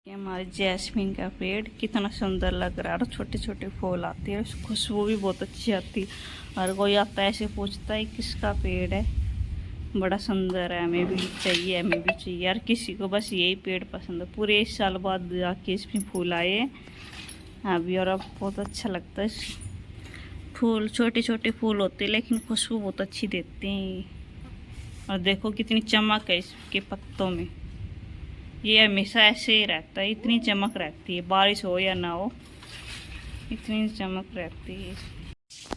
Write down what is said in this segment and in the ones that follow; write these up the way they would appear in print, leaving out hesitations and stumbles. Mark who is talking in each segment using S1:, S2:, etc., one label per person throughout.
S1: ये हमारे जैस्मीन का पेड़ कितना सुंदर लग रहा है और छोटे छोटे फूल आते हैं, खुशबू भी बहुत अच्छी आती है। और कोई आता है ऐसे पूछता है किसका पेड़ है, बड़ा सुंदर है, हमें भी चाहिए, हमें भी चाहिए। और किसी को बस यही पेड़ पसंद है। पूरे 1 साल बाद जाके इसमें फूल आए हैं अभी, और अब बहुत अच्छा लगता है। फूल छोटे छोटे फूल होते हैं लेकिन खुशबू बहुत अच्छी देते हैं। और देखो कितनी चमक है इसके पत्तों में, ये हमेशा ऐसे ही रहता है, इतनी चमक रहती है, बारिश हो या ना हो इतनी चमक रहती है।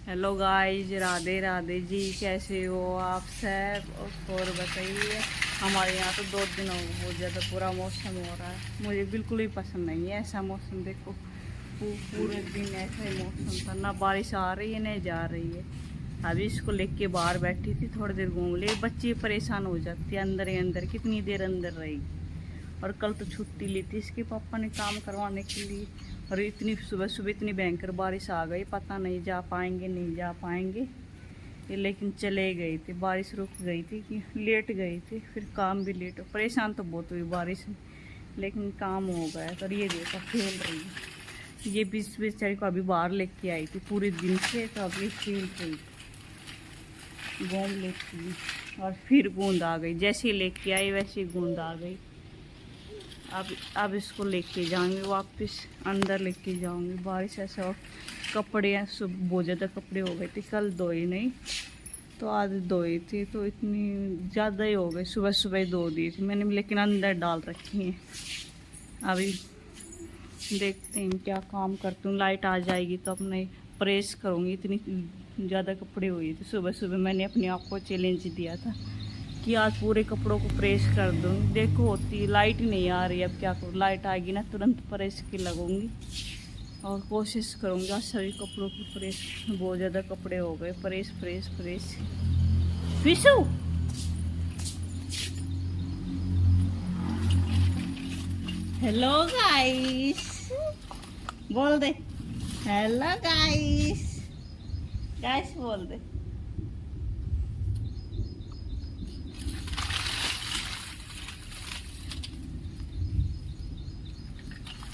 S1: हेलो गाइस, राधे राधे जी, कैसे हो आप सब? और बताइए, हमारे यहाँ तो 2 दिन हो बहुत ज़्यादा पूरा मौसम हो रहा है। मुझे बिल्कुल ही पसंद नहीं है ऐसा मौसम। देखो पूरे दिन ऐसा ही मौसम था, ना बारिश आ रही है ना जा रही है। अभी इसको लेके बाहर बैठी थी, थोड़ी देर घूम ले। बच्चे परेशान हो जाती है अंदर ही अंदर, कितनी देर अंदर रहेगी। और कल तो छुट्टी ली थी इसके पापा ने काम करवाने के लिए, और इतनी सुबह सुबह इतनी भयंकर बारिश आ गई, पता नहीं जा पाएंगे नहीं जा पाएंगे ये, लेकिन चले गए थे। बारिश रुक गई थी कि लेट गए थे, फिर काम भी लेट हो। परेशान तो बहुत हुई बारिश में, लेकिन काम हो गया। तो ये देखो खेल रही है, ये बीच बेचारी को अभी बाहर लेके आई थी पूरे दिन से, तो अभी खेल रही घूम लेती। और फिर बूंद आ गई, जैसे ही लेके आई वैसे ही बूंद आ गई। अब इसको लेके जाऊंगी वापस, अंदर लेके जाऊंगी। बारिश ऐसा हो, कपड़े हैं सब बहुत ज़्यादा कपड़े हो गए थे, कल धोए नहीं तो आज धोए थे, तो इतनी ज़्यादा ही हो गए। सुबह सुबह ही धो दी थी मैंने, लेकिन अंदर डाल रखी हैं। अभी देखते हैं क्या काम करती हूँ। लाइट आ जाएगी तो अपने प्रेस करूँगी। इतनी ज़्यादा कपड़े हुए थे, सुबह सुबह मैंने अपने आप को चैलेंज दिया था कि आज पूरे कपड़ों को प्रेस कर दूँगी। देखो होती लाइट ही नहीं आ रही, अब क्या करूँ। लाइट आएगी ना तुरंत प्रेस की लगूंगी, और कोशिश करूँगी आज सभी कपड़ों की प्रेस। बहुत ज़्यादा कपड़े हो गए, press press press. Vishu hello guys, बोल दे हेलो गाइस, गाइस बोल दे।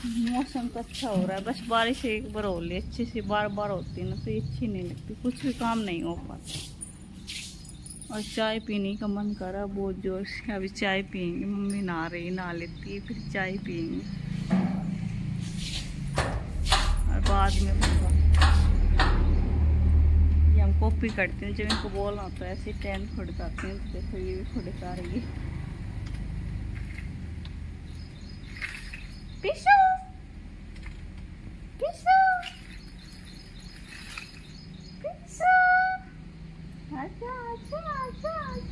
S1: मौसम तो अच्छा हो रहा है, बस बारिश एक बार हो ली अच्छे से, बार बार होती है ना तो ये अच्छी नहीं लगती, कुछ भी काम नहीं हो पाता। और चाय पीने का मन कर रहा बहुत जोर से। अभी चाय पियेंगे, मम्मी नहा रही, नहा लेती है फिर चाय पियेंगे, और बाद में ये हम कॉपी करते हैं। जब इनको बोलना होता है ऐसे टैन खुड़काते हैं, तो देखो ये भी खुड़का रही है। पिशू पिशू पिशू, आजा आजा आजा आजा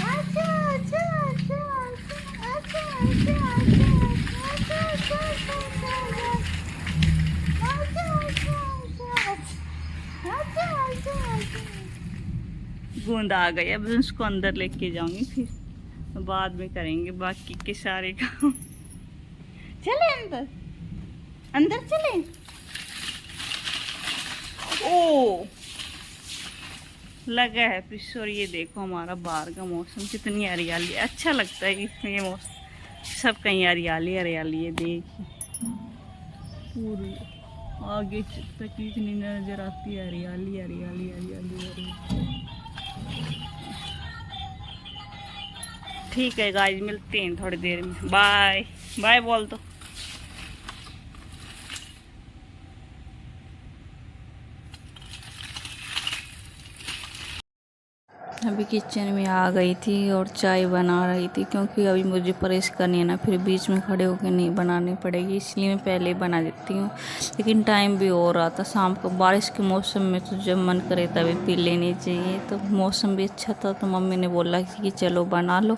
S1: आजा आजा आजा आजा आजा आजा। बूंद आ गई, अब उसको अंदर लेके जाऊंगी, फिर बाद में करेंगे बाकी के सारे काम। चले अंदर, अंदर चले। ओ लगा है पिछोर। और ये देखो हमारा बाहर का मौसम, कितनी हरियाली, अच्छा लगता है ये मौसम। सब कहीं हरियाली हरियाली है, देखिए पूरी आगे तक इतनी नजर आती है हरियाली हरियाली हरियाली हरियाली। ठीक है गाइस, मिलते हैं थोड़ी देर में, बाय बाय बोल दो। अभी किचन में आ गई थी और चाय बना रही थी, क्योंकि अभी मुझे प्रेस करनी है ना, फिर बीच में खड़े होकर नहीं बनानी पड़ेगी, इसलिए मैं पहले ही बना देती हूँ। लेकिन टाइम भी हो रहा था शाम को, बारिश के मौसम में तो जब मन करे तभी पी लेनी चाहिए। तो मौसम भी अच्छा था, तो मम्मी ने बोला कि चलो बना लो,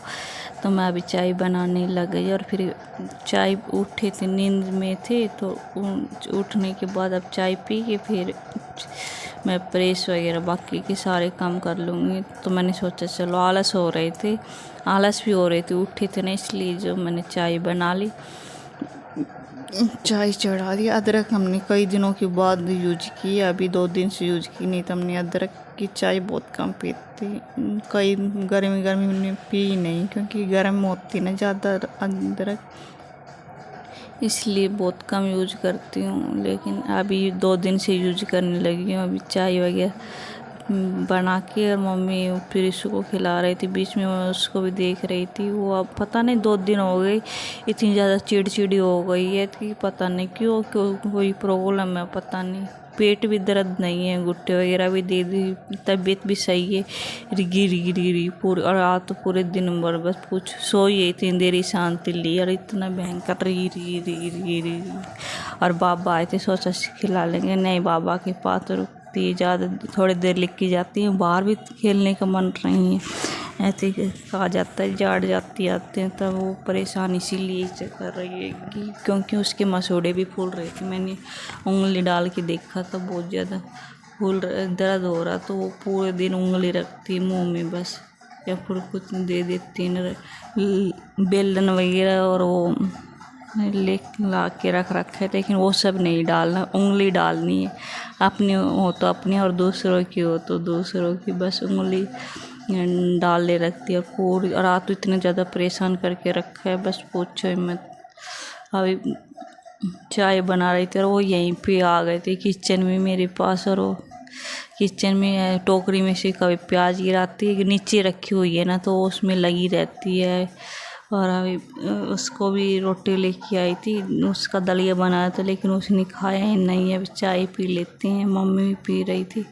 S1: तो मैं अभी चाय बनाने लग गई। और फिर चाय उठे थे, नींद में थे, तो उठने के बाद अब चाय पी के फिर मैं प्रेस वगैरह बाकी के सारे काम कर लूँगी। तो मैंने सोचा चलो, आलस हो रहे थे, आलस भी हो रहे थे, उठे थे ना, इसलिए जो मैंने चाय बना ली, चाय चढ़ा दी। अदरक हमने कई दिनों के बाद यूज की, अभी 2 दिन से यूज की नहीं, तो हमने अदरक की चाय बहुत कम पीती, कई गर्मी गर्मी में पी नहीं, क्योंकि गर्म होती ना ज़्यादा अदरक। इसलिए बहुत कम यूज करती हूँ। लेकिन अभी 2 दिन से यूज करने लगी हूँ। अभी चाय वगैरह बना के और मम्मी फिर इसको खिला रही थी, बीच में मैं उसको भी देख रही थी। वो अब पता नहीं 2 दिन हो गई इतनी ज़्यादा चिड़चिड़ी हो गई है कि पता नहीं क्यों क्यों कोई प्रॉब्लम है, पता नहीं। पेट भी दर्द नहीं है, घुट्टे वगैरह भी दे दी, तबीयत भी सही है। रिगी रिगी रिगी पूरे, और आज तो पूरे दिन भर बस पूछ सोई है, इतनी देरी शांति ली और इतना भयंकर Rigi Rigi Rigi Rigi Rigi. और बाबा आए थे, सोचा खिला लेंगे, नहीं बाबा के पास तो रुकती है ज़्यादा, थोड़ी देर लिख के जाती है, बाहर भी खेलने का मन रही है। ऐसे कहा जाता है जाड़ जाती आते हैं, तब वो परेशान इसीलिए कर रही है कि क्योंकि उसके मसूड़े भी फूल रहे थे। मैंने उंगली डाल के देखा था, बहुत ज़्यादा फूल दर्द हो रहा, तो वो पूरे दिन उंगली रखती मुंह में बस, या फिर कुछ दे देती न बेलन वगैरह, और वो ले ला के रख रखे थे, लेकिन वो सब नहीं डालना, उंगली डालनी है। अपनी हो तो अपनी और दूसरों की हो तो दूसरों की, बस उंगली डाल ले रखती है पूरी। और रात तो इतने ज़्यादा परेशान करके रखा है, बस पूछो ही मत। अभी चाय बना रही थी और वो यहीं पे आ गए थे किचन में मेरे पास, और वो किचन में टोकरी में से कभी प्याज गिराती है, नीचे रखी हुई है ना, तो उसमें लगी रहती है। और अभी उसको भी रोटी लेके आई थी, उसका दलिया बनाया था, लेकिन उसने खाया ही नहीं है। चाय पी लेते हैं, मम्मी भी पी रही थी,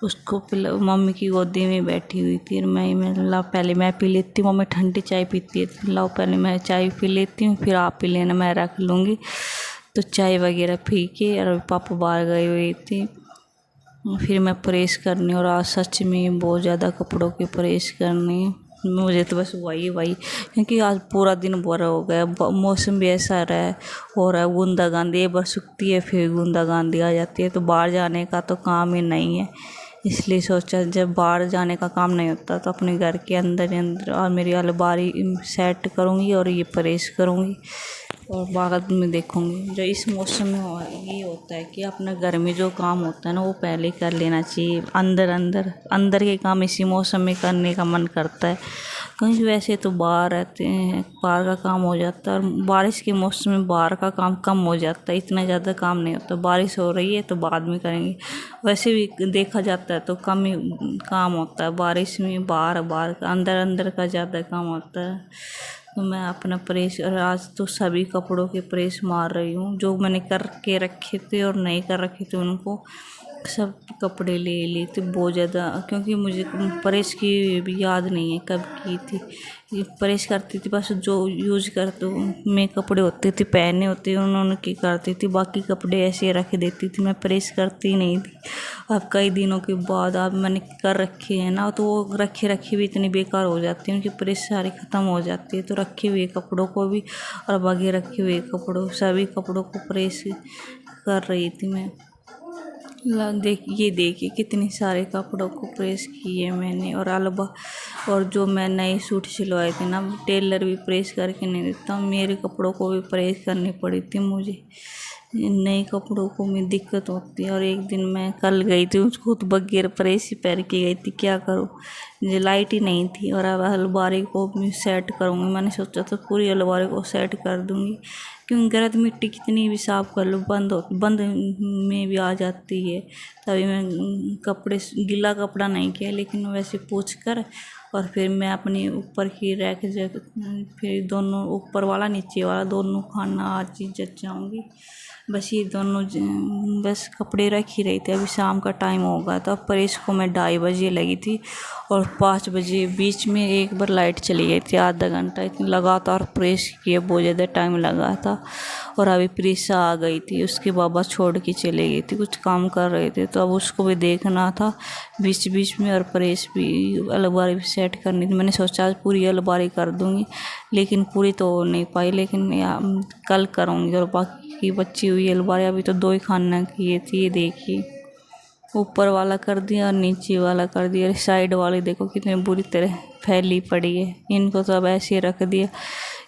S1: उसको पिला, मम्मी की गोदी में बैठी हुई थी। और मैं लाओ पहले मैं पी लेती हूँ, मम्मी ठंडी चाय पीती है, लाओ पहले मैं चाय पी लेती हूँ, फिर आप पी लेना, मैं रख लूँगी। तो चाय वगैरह पी के, और पापा बाहर गए हुए थे, फिर मैं प्रेस करनी। और आज सच में बहुत ज़्यादा कपड़ों की प्रेस करनी है मुझे, तो बस वही क्योंकि आज पूरा दिन बुरा हो गया, मौसम भी ऐसा रहा हो रहा है, बूंदाबांदी एक बार सूखती है फिर बूंदाबांदी आ जाती है, तो बाहर जाने का तो काम ही नहीं है। इसलिए सोचा जब बाहर जाने का काम नहीं होता तो अपने घर के अंदर ही अंदर, और मेरी अलमारी सेट करूँगी और ये प्रेस करूँगी, और बाद में देखूँगी। जो इस मौसम में ये होता है कि अपना घर में जो काम होता है ना, वो पहले कर लेना चाहिए। अंदर के काम इसी मौसम में करने का मन करता है, क्योंकि वैसे तो बाहर रहते हैं, बाहर का काम हो जाता है। और बारिश के मौसम में बाहर का काम कम हो जाता है, इतना ज़्यादा काम नहीं होता। बारिश हो रही है तो बाद में करेंगे, वैसे भी देखा जाता है तो कम ही काम होता है बारिश में। बाहर का अंदर का ज़्यादा काम होता है। तो मैं अपना प्रेस, और आज तो सभी कपड़ों के प्रेस मार रही हूँ, जो मैंने करके रखे थे और नहीं कर रखे थे उनको सब कपड़े ले लिए थे बहुत ज़्यादा, क्योंकि मुझे प्रेस की भी याद नहीं है कब की थी। ये प्रेस करती थी बस, जो यूज करते में कपड़े होते थे पहने होते उन्होंने की करती थी, बाकी कपड़े ऐसे रख देती थी, मैं प्रेस करती नहीं थी। अब कई दिनों के बाद अब मैंने कर रखे हैं ना, तो वो रखे भी इतनी बेकार हो जाती हैं, उनकी प्रेस सारी ख़त्म हो जाती है। तो रखे हुए कपड़ों को भी, और बाकी रखे हुए कपड़ों, सभी कपड़ों को प्रेस कर रही थी मैं। देखिए कितने सारे कपड़ों को प्रेस किए मैंने। और जो मैं नए सूट सिलवाए थे ना, टेलर भी प्रेस करके नहीं देता, मेरे कपड़ों को भी प्रेस करनी पड़ी थी मुझे। नए कपड़ों को में दिक्कत होती है। और एक दिन मैं कल गई थी, उसको तो बगैर प्रेस ही पहन के गई थी, क्या करूँ, मुझे लाइट ही नहीं थी। और अब अलमारी को भी सेट करूँगी, मैंने सोचा था पूरी अलमारी को सेट कर दूँगी, क्योंकि गलत मिट्टी कितनी भी साफ़ कर लो बंद में भी आ जाती है। तभी मैं गीला कपड़ा नहीं किया, लेकिन वैसे पोंछ कर, और फिर मैं अपने ऊपर की रैक फिर दोनों ऊपर वाला नीचे वाला दोनों खाना आज चीज़ जचाऊँगी। बस ये दोनों बस कपड़े रख ही रही थी। अभी शाम का टाइम हो गया था, प्रेस को मैं 2:30 बजे लगी थी, और 5 बजे बीच में एक बार लाइट चली गई थी, आधा घंटा इतनी लगातार प्रेस किए, बहुत ज़्यादा टाइम लगा था। और अभी प्रीसा आ गई थी, उसके बाबा छोड़ के चले गई थी, कुछ काम कर रहे थे, तो अब उसको भी देखना था बीच बीच में, और प्रेस भी अलमारी भी सेट करनी थी। मैंने सोचा आज पूरी अलमारी कर दूँगी, लेकिन पूरी तो हो नहीं पाई, लेकिन कल करूँगी। और बाकी की बची हुई अलमारी, अभी तो 2 ही खाना किए थे, ये देखिए ऊपर वाला कर दिया और नीचे वाला कर दिया। साइड वाली देखो कितनी बुरी तरह फैली पड़ी है, इनको तो अब ऐसे रख दिया।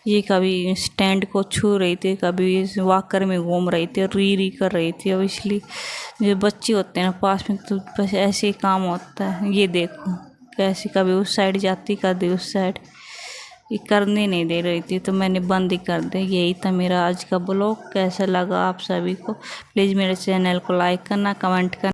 S1: ये कभी स्टैंड को छू रही थी, कभी वॉकर में घूम रही थी, री कर रही थी। अब इसलिए जो बच्चे होते हैं ना पास में, तो बस ऐसे ही काम होता है। ये देखो कैसे कभी उस साइड जाती, कभी उस साइड, ये करने नहीं दे रही थी तो मैंने बंद ही कर दिया। यही था मेरा आज का ब्लॉग। कैसा लगा आप सभी को, प्लीज़ मेरे चैनल को लाइक करना, कमेंट करना।